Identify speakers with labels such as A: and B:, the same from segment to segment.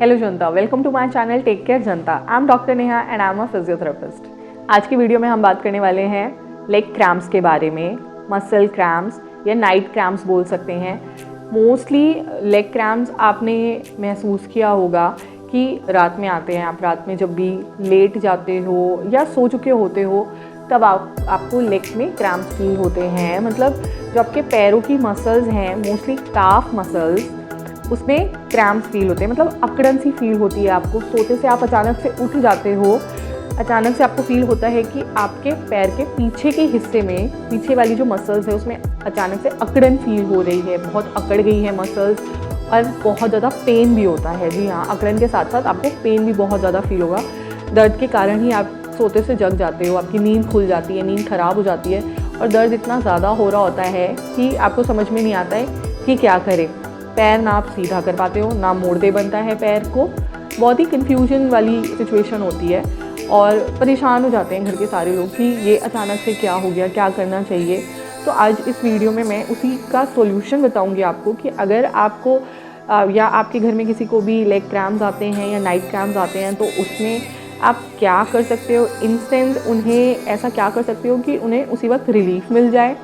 A: Hello जनता, welcome to my channel take care जनता। I am doctor Neha and I am a physiotherapist. आज की video में हम बात करने वाले हैं लेग क्रैम्प्स के बारे में। मसल क्रैम्प्स या नाइट क्रैम्प्स बोल सकते हैं। मोस्टली लेग क्रैम्प्स आपने महसूस किया होगा कि रात में आते हैं। आप रात में जब भी लेट जाते हो या सो चुके होते हो तब आपको लेग में क्रैम्प्स फील होते हैं। मतलब जो आपके पैरों की मसल्स हैं, मोस्टली काफ मसल्स, उसमें क्रैम्प्स फील होते हैं। मतलब अकड़न सी फील होती है आपको। सोते से आप अचानक से उठ जाते हो, अचानक से आपको फील होता है कि आपके पैर के पीछे के हिस्से में, पीछे वाली जो मसल्स है उसमें अचानक से अकड़न फील हो रही है, बहुत अकड़ गई है मसल्स और बहुत ज़्यादा पेन भी होता है। जी हाँ, अकड़न के साथ साथ आपको पेन भी बहुत ज़्यादा फील होगा। दर्द के कारण ही आप सोते से जग जाते हो, आपकी नींद खुल जाती है, नींद ख़राब हो जाती है और दर्द इतना ज़्यादा हो रहा होता है कि आपको समझ में नहीं आता है कि क्या करें। पैर ना आप सीधा कर पाते हो, ना मोड़ते बनता है पैर को। बहुत ही कन्फ्यूजन वाली सिचुएशन होती है और परेशान हो जाते हैं घर के सारे लोग कि ये अचानक से क्या हो गया, क्या करना चाहिए। तो आज इस वीडियो में मैं उसी का सॉल्यूशन बताऊंगी आपको कि अगर आपको या आपके घर में किसी को भी लेग क्रैम्प्स आते हैं या नाइट क्रैम्प्स आते हैं तो उसमें आप क्या कर सकते हो। इंस्टेंट उन्हें ऐसा क्या कर सकते हो कि उन्हें उसी वक्त रिलीफ मिल जाए।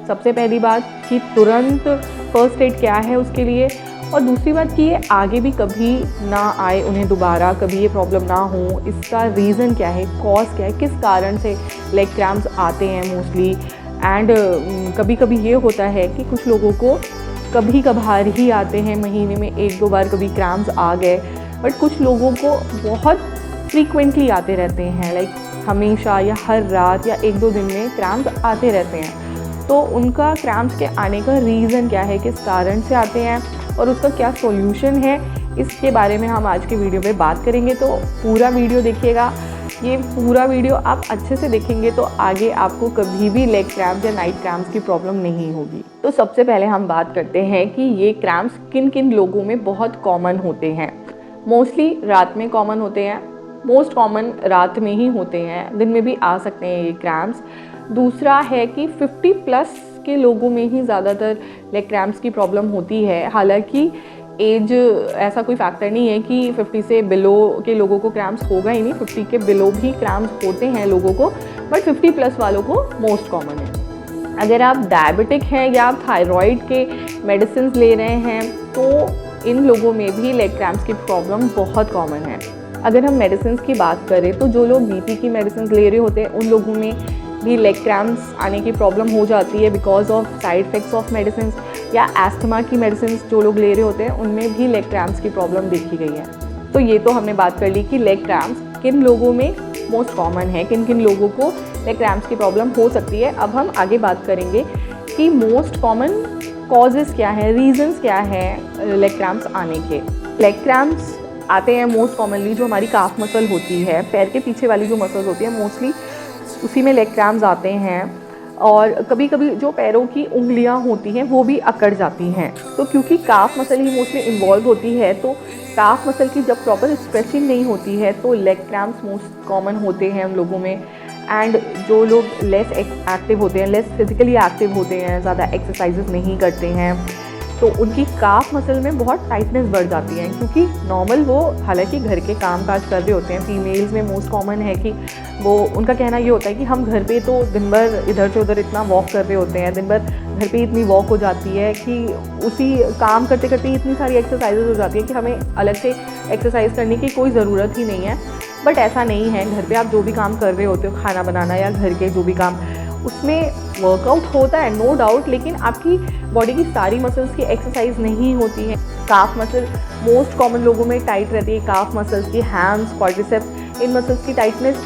A: सबसे पहली बात कि तुरंत फर्स्ट एड क्या है उसके लिए, और दूसरी बात कि ये आगे भी कभी ना आए, उन्हें दोबारा कभी ये प्रॉब्लम ना हो। इसका रीज़न क्या है, कॉज क्या है, किस कारण से लेग क्रैम्प्स आते हैं मोस्टली। एंड कभी कभी ये होता है कि कुछ लोगों को कभी कभार ही आते हैं, महीने में 1-2 बार कभी क्रैम्प्स आ गए, बट कुछ लोगों को बहुत फ्रीक्वेंटली आते रहते हैं, लाइक हमेशा या हर रात या 1-2 दिन में क्रैम्प्स आते रहते हैं। तो उनका क्रैम्प्स के आने का रीज़न क्या है, किस कारण से आते हैं और उसका क्या सॉल्यूशन है, इसके बारे में हम आज के वीडियो में बात करेंगे। तो पूरा वीडियो देखिएगा। ये पूरा वीडियो आप अच्छे से देखेंगे तो आगे आपको कभी भी लेग क्रैम्प्स या नाइट क्रैम्प्स की प्रॉब्लम नहीं होगी। तो सबसे पहले हम बात करते हैं कि ये क्रैम्प्स किन किन लोगों में बहुत कॉमन होते हैं। मोस्टली रात में कॉमन होते हैं, मोस्ट कॉमन रात में ही होते हैं, दिन में भी आ सकते हैं ये क्रैम्प्स। दूसरा है कि 50+ के लोगों में ही ज़्यादातर लेग क्रैम्प्स की प्रॉब्लम होती है। हालांकि एज ऐसा कोई फैक्टर नहीं है कि 50 से बिलो के लोगों को क्रैम्प्स होगा ही नहीं, 50 के बिलो भी क्रैम्प्स होते हैं लोगों को, बट 50+ वालों को मोस्ट कॉमन है। अगर आप डायबिटिक हैं या आप थायराइड के मेडिसिन ले रहे हैं तो इन लोगों में भी लेग क्रैम्प्स की प्रॉब्लम बहुत कॉमन है। अगर हम मेडिसिन की बात करें तो जो लोग बीपी की मेडिसिन ले रहे होते हैं उन लोगों में भी लेग क्रैम्प्स आने की प्रॉब्लम हो जाती है because of side effects of medicine, या एस्थमा की मेडिसिन जो लोग ले रहे होते हैं उनमें भी लेग क्रैम्प्स की प्रॉब्लम देखी गई है। तो ये तो हमने बात कर ली कि लेग क्रैम्प्स किन लोगों में मोस्ट कॉमन है, किन किन लोगों को लेग क्रैम्प्स की प्रॉब्लम हो सकती है। अब हम आगे बात करेंगे कि मोस्ट कॉमन कॉजेज़ क्या है, रीजंस क्या है लेग क्रैम्प्स आने के। लेग क्रैम्प्स आते हैं मोस्ट कॉमनली जो हमारी काफ मसल होती है, पैर के पीछे वाली जो मसल्स होती है, मोस्टली उसी में लेग क्रैम्प्स आते हैं। और कभी कभी जो पैरों की उंगलियां होती हैं वो भी अकड़ जाती हैं। तो क्योंकि काफ मसल ही मोस्टली इन्वॉल्व होती है, तो काफ मसल की जब प्रॉपर स्ट्रेचिंग नहीं होती है तो लेग क्रैम्प्स मोस्ट कॉमन होते हैं उन लोगों में। एंड जो लोग लेस एक्टिव होते हैं, लेस फिजिकली एक्टिव होते हैं, ज़्यादा एक्सरसाइजेस नहीं करते हैं, तो उनकी काफ मसल में बहुत टाइटनेस बढ़ जाती है। क्योंकि नॉर्मल वो हालांकि घर के काम काज कर रहे होते हैं। फीमेल्स में मोस्ट कॉमन है कि वो, उनका कहना ये होता है कि हम घर पे तो दिन भर इधर से उधर इतना वॉक कर रहे होते हैं, दिन भर घर पे इतनी वॉक हो जाती है कि उसी काम करते करते इतनी सारी एक्सरसाइजेज हो जाती है कि हमें अलग से एक्सरसाइज करने की कोई ज़रूरत ही नहीं है। बट ऐसा नहीं है, घर पे आप जो भी काम कर रहे होते हो, खाना बनाना या घर के जो भी काम, उसमें वर्कआउट होता है नो डाउट, लेकिन आपकी बॉडी की सारी मसल्स की एक्सरसाइज नहीं होती है। काफ मसल मोस्ट कॉमन लोगों में टाइट रहती है, काफ मसल्स की, हैम्स, क्वाड्रिसेप्स, इन मसल्स की टाइटनेस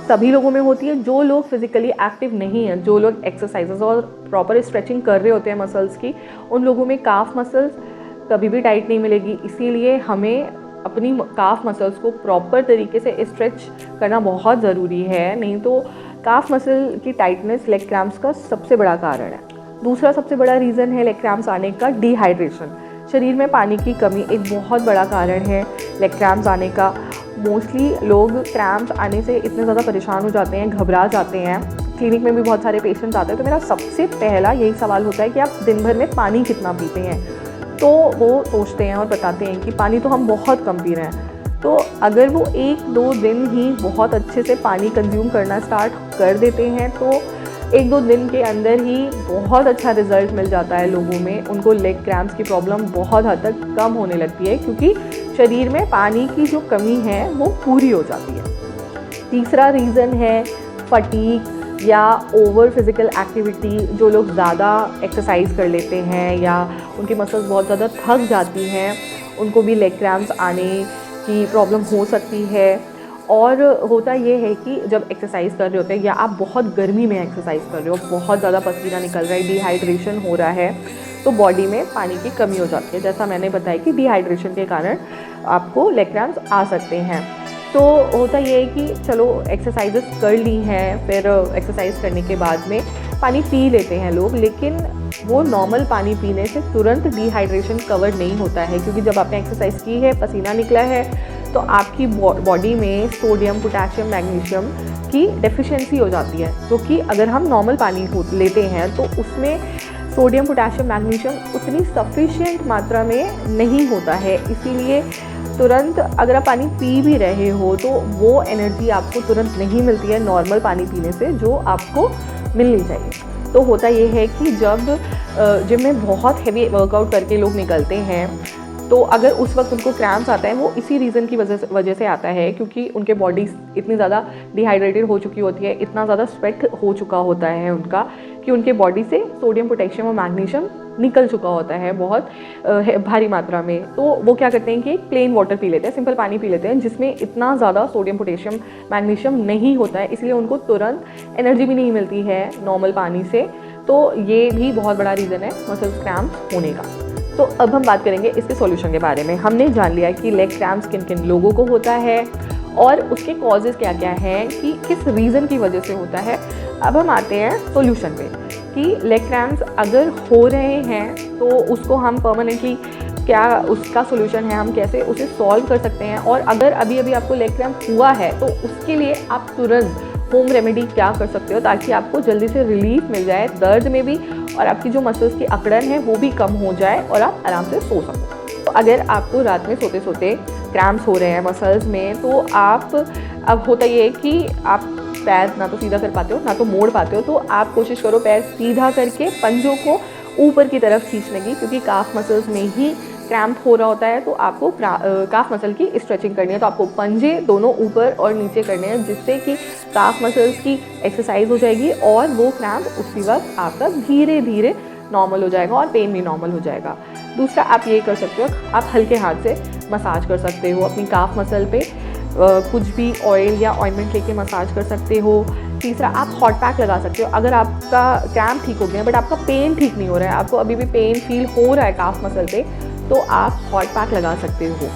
A: सभी लोगों में होती है। जो लोग फिजिकली एक्टिव नहीं हैं, जो लोग एक्सरसाइजेज और प्रॉपर स्ट्रेचिंग कर रहे होते हैं मसल्स की, उन लोगों में काफ मसल्स कभी भी टाइट नहीं मिलेगी। इसीलिए हमें अपनी काफ मसल्स को प्रॉपर तरीके से स्ट्रेच करना बहुत ज़रूरी है, नहीं तो काफ मसल की टाइटनेस लेग क्रैम्प्स का सबसे बड़ा कारण है। दूसरा सबसे बड़ा रीज़न है लेग क्रैम्प्स आने का डिहाइड्रेशन। शरीर में पानी की कमी एक बहुत बड़ा कारण है लेग क्रैम्प्स आने का। मोस्टली लोग क्रैम्प्स आने से इतने ज़्यादा परेशान हो जाते हैं, घबरा जाते हैं। क्लिनिक में भी बहुत सारे पेशेंट्स आते हैं, तो मेरा सबसे पहला यही सवाल होता है कि आप दिन भर में पानी कितना पीते हैं। तो वो सोचते हैं और बताते हैं कि पानी तो हम बहुत कम पी रहे हैं। तो अगर वो 1-2 दिन ही बहुत अच्छे से पानी कंज्यूम करना स्टार्ट कर देते हैं तो 1-2 दिन के अंदर ही बहुत अच्छा रिजल्ट मिल जाता है लोगों में। उनको लेग क्रैम्प्स की प्रॉब्लम बहुत हद तक कम होने लगती है, क्योंकि शरीर में पानी की जो कमी है वो पूरी हो जाती है। तीसरा रीज़न है फटीग या ओवर फिज़िकल एक्टिविटी। जो लोग ज़्यादा एक्सरसाइज कर लेते हैं या उनकी मसल्स बहुत ज़्यादा थक जाती हैं, उनको भी लेग क्रैम्प्स आने की प्रॉब्लम हो सकती है। और होता ये है कि जब एक्सरसाइज कर रहे होते हैं या आप बहुत गर्मी में एक्सरसाइज कर रहे हो, बहुत ज़्यादा पसीना निकल रहा है, डिहाइड्रेशन हो रहा है, तो बॉडी में पानी की कमी हो जाती है। जैसा मैंने बताया कि डिहाइड्रेशन के कारण आपको लेग क्रैम्प्स आ सकते हैं। तो होता ये है कि चलो एक्सरसाइजेस कर ली हैं, फिर एक्सरसाइज करने के बाद में पानी पी लेते हैं लोग, लेकिन वो नॉर्मल पानी पीने से तुरंत डिहाइड्रेशन कवर नहीं होता है, क्योंकि जब आपने एक्सरसाइज की है, पसीना निकला है, तो आपकी बॉडी में सोडियम, पोटेशियम, मैग्नीशियम की डेफिशिएंसी हो जाती है। जो कि अगर हम नॉर्मल पानी लेते हैं तो उसमें सोडियम, पोटेशियम, मैग्नीशियम उतनी सफिशिएंट मात्रा में नहीं होता है। इसीलिए तुरंत अगर आप पानी पी भी रहे हो तो वो एनर्जी आपको तुरंत नहीं मिलती है नॉर्मल पानी पीने से, जो आपको मिलनी चाहिए। तो होता ये है कि जब जिम में बहुत हैवी वर्कआउट करके लोग निकलते हैं, तो अगर उस वक्त उनको क्रैम्प्स आता है, वो इसी रीज़न की वजह से आता है, क्योंकि उनके बॉडी इतनी ज़्यादा डिहाइड्रेटेड हो चुकी होती है, इतना ज़्यादा स्वेट हो चुका होता है उनका, कि उनके बॉडी से सोडियम, पोटेशियम और मैग्नीशियम निकल चुका होता है बहुत भारी मात्रा में। तो वो क्या करते हैं कि प्लेन वाटर पी लेते हैं, सिंपल पानी पी लेते हैं, जिसमें इतना ज़्यादा सोडियम, पोटेशियम, मैग्नीशियम नहीं होता है, इसलिए उनको तुरंत एनर्जी भी नहीं मिलती है नॉर्मल पानी से। तो ये भी बहुत बड़ा रीज़न है मसल्स क्रैम्प्स होने का। तो अब हम बात करेंगे इसके सॉल्यूशन के बारे में। हमने जान लिया कि लेग क्रैम्प्स किन किन लोगों को होता है और उसके कॉजेज़ क्या क्या हैं, कि किस रीज़न की वजह से होता है। अब हम आते हैं सॉल्यूशन पे कि लेग क्रैम्प्स अगर हो रहे हैं तो उसको हम परमानेंटली क्या उसका सॉल्यूशन है, हम कैसे उसे सॉल्व कर सकते हैं। और अगर अभी अभी आपको लेग क्रैम्प हुआ है तो उसके लिए आप तुरंत होम रेमेडी क्या कर सकते हो, ताकि आपको जल्दी से रिलीफ मिल जाए दर्द में भी, और आपकी जो मसल्स की अकड़न है वो भी कम हो जाए और आप आराम से सो सको। तो अगर आपको रात में सोते सोते क्रैम्प्स हो रहे हैं मसल्स में, तो आप अब होता ये है कि आप पैर ना तो सीधा कर पाते हो ना तो मोड़ पाते हो, तो आप कोशिश करो पैर सीधा करके पंजों को ऊपर की तरफ खींचने की, क्योंकि काफ मसल्स में ही क्रैम्प हो रहा होता है। तो आपको काफ मसल की स्ट्रेचिंग करनी है, तो आपको पंजे दोनों ऊपर और नीचे करने हैं, जिससे कि काफ मसल्स की एक्सरसाइज हो जाएगी और वो क्रैम्प उसी वक्त आपका धीरे धीरे नॉर्मल हो जाएगा और पेन भी नॉर्मल हो जाएगा। दूसरा आप ये कर सकते हो, आप हल्के हाथ से मसाज कर सकते हो अपनी काफ मसल पे, कुछ भी ऑयल या ऑइंटमेंट लेके मसाज कर सकते हो। तीसरा आप हॉट पैक लगा सकते हो। अगर आपका क्रैम्प ठीक हो गया बट आपका पेन ठीक नहीं हो रहा है, आपको अभी भी पेन फील हो रहा है काफ मसल पे, तो आप हॉट पैक लगा सकते हो।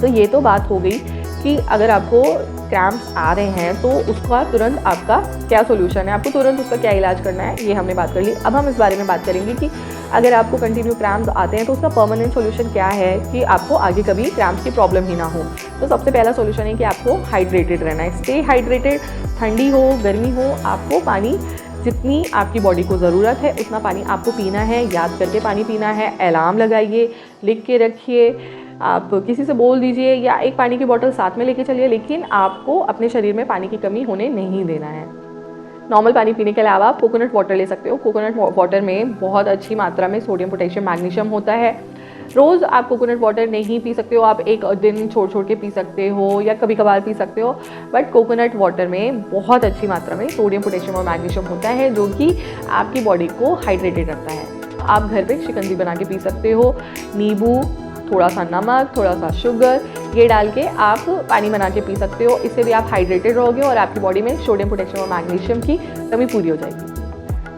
A: तो ये तो बात हो गई कि अगर आपको क्रैम्प्स आ रहे हैं तो उसका तुरंत आपका क्या सोल्यूशन है, आपको तुरंत उसका क्या इलाज करना है, ये हमने बात कर ली। अब हम इस बारे में बात करेंगे कि अगर आपको कंटिन्यू क्रैम्प्स आते हैं तो उसका परमानेंट सोल्यूशन क्या है, कि आपको आगे कभी क्रैम्प्स की प्रॉब्लम ही ना हो। तो सबसे पहला सोल्यूशन है कि आपको हाइड्रेटेड रहना है। स्टे हाइड्रेटेड, ठंडी हो गर्मी हो, आपको पानी जितनी आपकी बॉडी को ज़रूरत है उतना पानी आपको पीना है, याद करके पानी पीना है। अलार्म लगाइए, लिख के रखिए, आप किसी से बोल दीजिए या एक पानी की बोतल साथ में लेके चलिए, लेकिन आपको अपने शरीर में पानी की कमी होने नहीं देना है। नॉर्मल पानी पीने के अलावा आप कोकोनट वाटर ले सकते हो। कोकोनट वाटर में बहुत अच्छी मात्रा में सोडियम, पोटेशियम, मैग्नीशियम होता है। रोज़ आप कोकोनट वाटर नहीं पी सकते हो, आप एक दिन छोड़ के पी सकते हो या कभी कभार पी सकते हो, बट कोकोनट वाटर में बहुत अच्छी मात्रा में सोडियम, पोटेशियम और मैग्नीशियम होता है, जो कि आपकी बॉडी को हाइड्रेटेड रखता है। आप घर पे शिकंजी बना के पी सकते हो, नींबू, थोड़ा सा नमक, थोड़ा सा शुगर, ये डाल के आप पानी बना के पी सकते हो। इससे भी आप हाइड्रेटेड रहोगे और आपकी बॉडी में सोडियम, पोटेशियम और मैग्नीशियम की कमी पूरी हो जाएगी।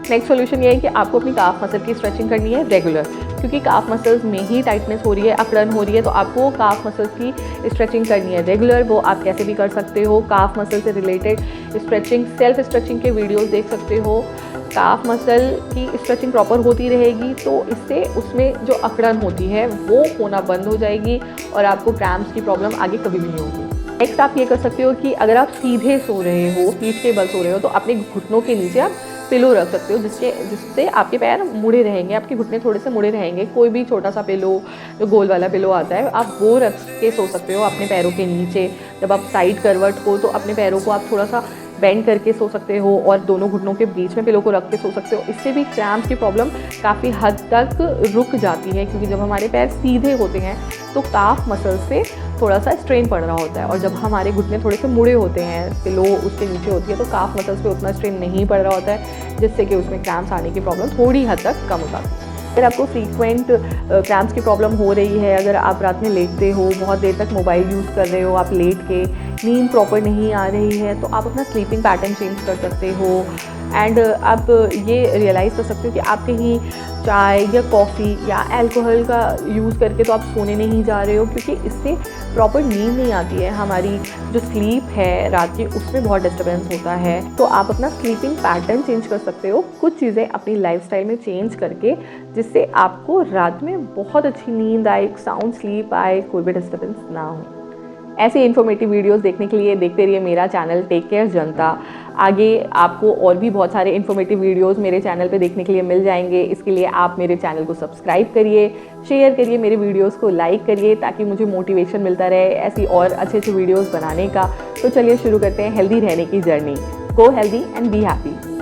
A: नेक्स्ट सोल्यूशन ये है कि आपको अपनी काफ मसल की स्ट्रेचिंग करनी है रेगुलर, क्योंकि काफ मसल्स में ही टाइटनेस हो रही है, अकड़न हो रही है, तो आपको काफ मसल्स की स्ट्रेचिंग करनी है रेगुलर। वो आप कैसे भी कर सकते हो। काफ मसल से रिलेटेड स्ट्रेचिंग, सेल्फ स्ट्रेचिंग के वीडियोस देख सकते हो। काफ मसल की स्ट्रेचिंग प्रॉपर होती रहेगी तो इससे उसमें जो अकड़न होती है वो होना बंद हो जाएगी और आपको क्रैम्प्स की प्रॉब्लम आगे कभी भी नहीं होगी। नेक्स्ट आप ये कर सकते हो कि अगर आप सीधे सो रहे हो, पीठ के बल सो रहे हो, तो अपने घुटनों के नीचे आप पिलो रख सकते हो जिससे आपके पैर मुड़े रहेंगे, आपके घुटने थोड़े से मुड़े रहेंगे। कोई भी छोटा सा पिलो, जो गोल वाला पिलो आता है, आप वो रख के सो सकते हो अपने पैरों के नीचे। जब आप साइड करवट हो तो अपने पैरों को आप थोड़ा सा बेंड करके सो सकते हो और दोनों घुटनों के बीच में पिलो को रख के सो सकते हो। इससे भी क्रैम्प्स की प्रॉब्लम काफ़ी हद तक रुक जाती है, क्योंकि जब हमारे पैर सीधे होते हैं तो काफ मसल से थोड़ा सा स्ट्रेन पड़ रहा होता है, और जब हमारे घुटने थोड़े से मुड़े होते हैं, पिलो उसके नीचे होती है, तो काफ मसल्स पे उतना स्ट्रेन नहीं पड़ रहा होता है, जिससे कि उसमें क्रैम्प्स आने की प्रॉब्लम थोड़ी हद तक कम हो जाती है। अगर आपको फ्रीक्वेंट क्रैम्प्स की प्रॉब्लम हो रही है, अगर आप रात में लेटते हो, बहुत देर तक मोबाइल यूज़ कर रहे हो, आप लेट के, नींद प्रॉपर नहीं आ रही है, तो आप अपना स्लीपिंग पैटर्न चेंज कर सकते हो। एंड आप ये रियलाइज़ कर सकते हो कि आप कहीं चाय या कॉफ़ी या अल्कोहल का यूज़ करके तो आप सोने नहीं जा रहे हो, क्योंकि इससे प्रॉपर नींद नहीं आती है। हमारी जो स्लीप है रात की, उसमें बहुत डिस्टर्बेंस होता है। तो आप अपना स्लीपिंग पैटर्न चेंज कर सकते हो, कुछ चीज़ें अपनी लाइफस्टाइल में चेंज करके, जिससे आपको रात में बहुत अच्छी नींद आए, साउंड स्लीप आए, कोई भी डिस्टर्बेंस ना हो। ऐसे इन्फॉर्मेटिव वीडियोस देखने के लिए देखते रहिए मेरा चैनल टेक केयर जनता। आगे आपको और भी बहुत सारे इन्फॉर्मेटिव वीडियोस मेरे चैनल पे देखने के लिए मिल जाएंगे। इसके लिए आप मेरे चैनल को सब्सक्राइब करिए, शेयर करिए, मेरे वीडियोस को लाइक करिए, ताकि मुझे मोटिवेशन मिलता रहे ऐसी और अच्छे अच्छे वीडियोज़ बनाने का। तो चलिए शुरू करते हैं हेल्दी रहने की journey. Go healthy and be happy.